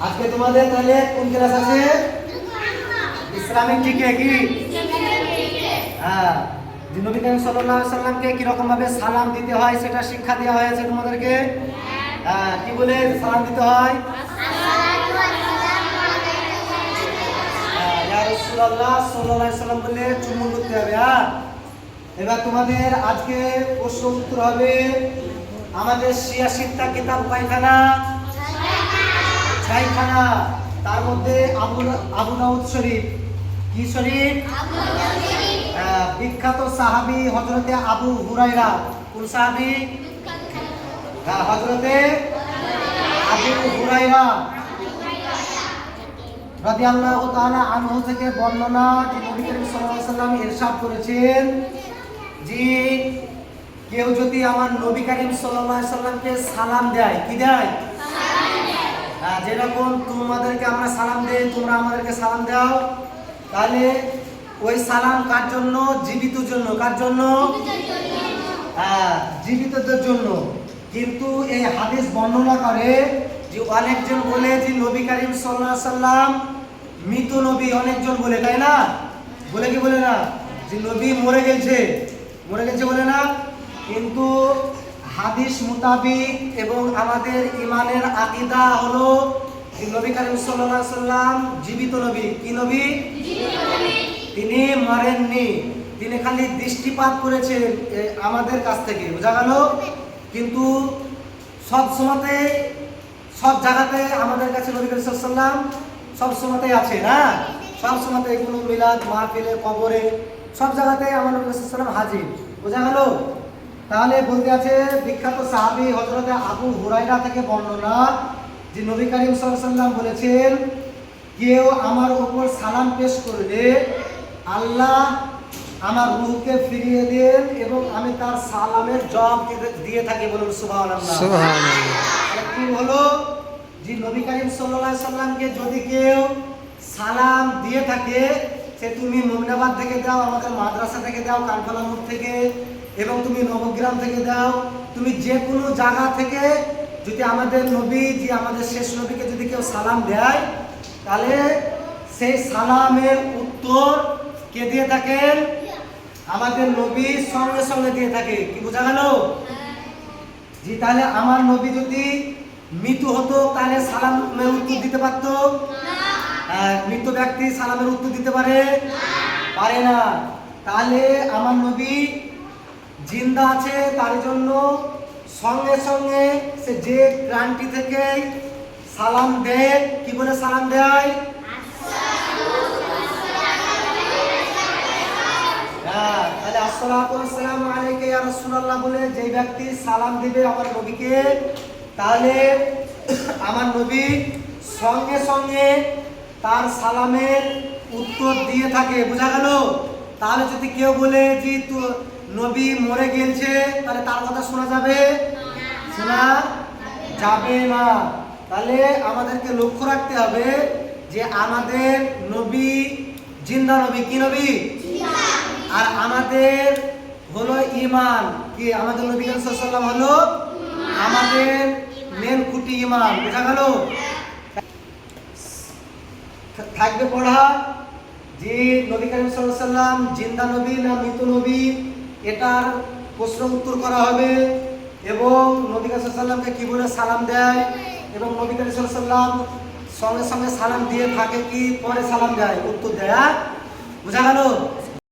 আজকে তোমাদের তাহলে কোন ক্লাস আছে? ইসলামিক জিকে কি? হ্যাঁ, যে নবী করিম সাল্লাল্লাহু আলাইহি সাল্লামকে কি রকম ভাবে সালাম দিতে হয় সেটা শিক্ষা দেওয়া হয়েছে তোমাদেরকে। হ্যাঁ, কি বলে সালাম দিতে হয়? ইয়া রাসূলুল্লাহ সাল্লাল্লাহু আলাইহি সাল্লাম বলে চুম্বন করতে হবে। হ্যাঁ, এবার তোমাদের আজকে প্রশ্ন উত্তর হবে আমাদের শিয়া কিতাব কয়খানা? ছয়খানা। তার মধ্যে আবু দাউদ শরীফ, কি শরীফ? বিখ্যাত সাহাবী হযরতে আবু হুরায়রা। কোন সাহাবী? হযরতে আবু হুরায়রা রাদিয়াল্লাহু তাআলা আনহু থেকে বর্ণনা যে নবী করিম সাল্লাল্লাহু আলাইহি সাল্লাম ইরশাদ করেছেন যে কেউ যদি আমার নবী করিম সাল্লাল্লাহু আলাইহি সাল্লামকে সালাম দেয়, কি দেয়? যেরকম তোমাদেরকে আমরা সালাম দেই, তোমরা আমাদেরকে সালাম দাও, তাহলে ওই সালাম কার জন্য? জীবিতর জন্য। কার জন্য? জীবিতদের জন্য। কিন্তু এই হাদিস বর্ণনা করে যে অনেকজন বলে যে নবী করিম সাল্লাল্লাহু আলাইহি সাল্লাম মৃত নবী, অনেকজন বলে, তাই না? বলে কি বলে না যে নবী মরে গেছে বলে না? কিন্তু হাদিস মোতাবিক এবং আমাদের ইমানের আকীদা হলো যে নবী করিম সাল্লাল্লাহু আলাইহি সাল্লাম জীবিত নবী। কি নবী? তিনি মরেননি, তিনি খালি দৃষ্টিপাত করেছেন আমাদের কাছ থেকে, বোঝা গেল? কিন্তু সব সময়তে সব জায়গাতে আমাদের কাছে নবী করিম সাল্লাল্লাহু আলাইহি সাল্লাম সব সময়তে আছে না? সব সময়তে কোনো মিলাদ মাহফিলে কবরে সব জায়গাতে আমার নবী সাল্লাল্লাহু আলাইহি সাল্লাম হাজির, বোঝা গেল? তাহলে বলতে আছে বিখ্যাত সাহাবী হযরতে আবু হুরায়রা থেকে বর্ণনা যে নবী করিম সাল্লাল্লাহু আলাইহি সাল্লাম বলেছেন কেউ আমার উপর সালাম পেশ করলে আল্লাহ আমার রূহকে ফিরিয়ে দেন এবং আমি তার সালামের জবাব দিয়ে থাকি। বলুন সুবহানাল্লাহ। সুবহানাল্লাহ। কি হলো যে নবী করিম সাল্লাল্লাহু আলাইহি সাল্লামকে যদি কেউ সালাম দিয়ে থাকে, সে তুমি মুমিনাবাদ থেকে দাও, আমাদের মাদ্রাসা থেকে দাও, কানফলা মোড় থেকে, এবং তুমি নবগ্রাম থেকে দাও, তুমি যে কোনো জায়গা থেকে যদি আমাদের নবী, যে আমাদের শেষ নবীকে যদি কেউ সালাম দেয়, তাহলে সেই সালামের উত্তর কে দিয়ে থাকেন? আমাদের নবী সঙ্গে সঙ্গে দিয়ে থাকে। কি বোঝা গেল? জি, তাহলে আমার নবী যদি মৃত হতো তাহলে সালামের উত্তর দিতে পারতো? মৃত ব্যক্তি সালামের উত্তর দিতে পারে না। তাহলে আমার নবী জিন্দা আছে, তার জন্য সঙ্গে সঙ্গে সে যে প্রাণটি থেকে সালাম দেয়, কি বলে সালাম দেয়? তাহলে আসসালাতু ওয়াসসালামু আলাইকা ইয়া রাসূলুল্লাহ বলে যে ব্যক্তি সালাম দিবে আমার নবীকে, তাহলে আমার নবী সঙ্গে সঙ্গে তার সালামের উত্তর দিয়ে থাকে, বোঝা গেল? তাহলে যদি কেউ বলে যে নবী মরে গেছে, তাহলে তার কথা শোনা যাবে? শোনা যাবে না। তাহলে আমাদেরকে লক্ষ্য রাখতে হবে যে আমাদের নবী জিন্দা নবী। কি নবী? আর আমাদের হলো ঈমান। কি আমাদের নবী সাল্লাল্লাহু আলাইহি ওয়াসাল্লাম হলো আমাদের মেন খুঁটি, ঈমান, বোঝা গেল? থাকবে পড়া যে নবী করিম সাল্লাল্লাহু আলাইহি ওয়াসাল্লাম জিন্দা নবী না মৃত নবী, এটার প্রশ্ন উত্তর করা হবে, এবং নবী করিম সাল্লাল্লাহু আলাইহি ওয়াসাল্লামকে কি বলে সালাম দেয়, এবং নবী করিম সাল্লাল্লাহু আলাইহি ওয়াসাল্লাম সঙ্গে সঙ্গে সালাম দিয়ে থাকে কি পরে সালাম দেয়, উত্তর দেয়। বোঝা গেল?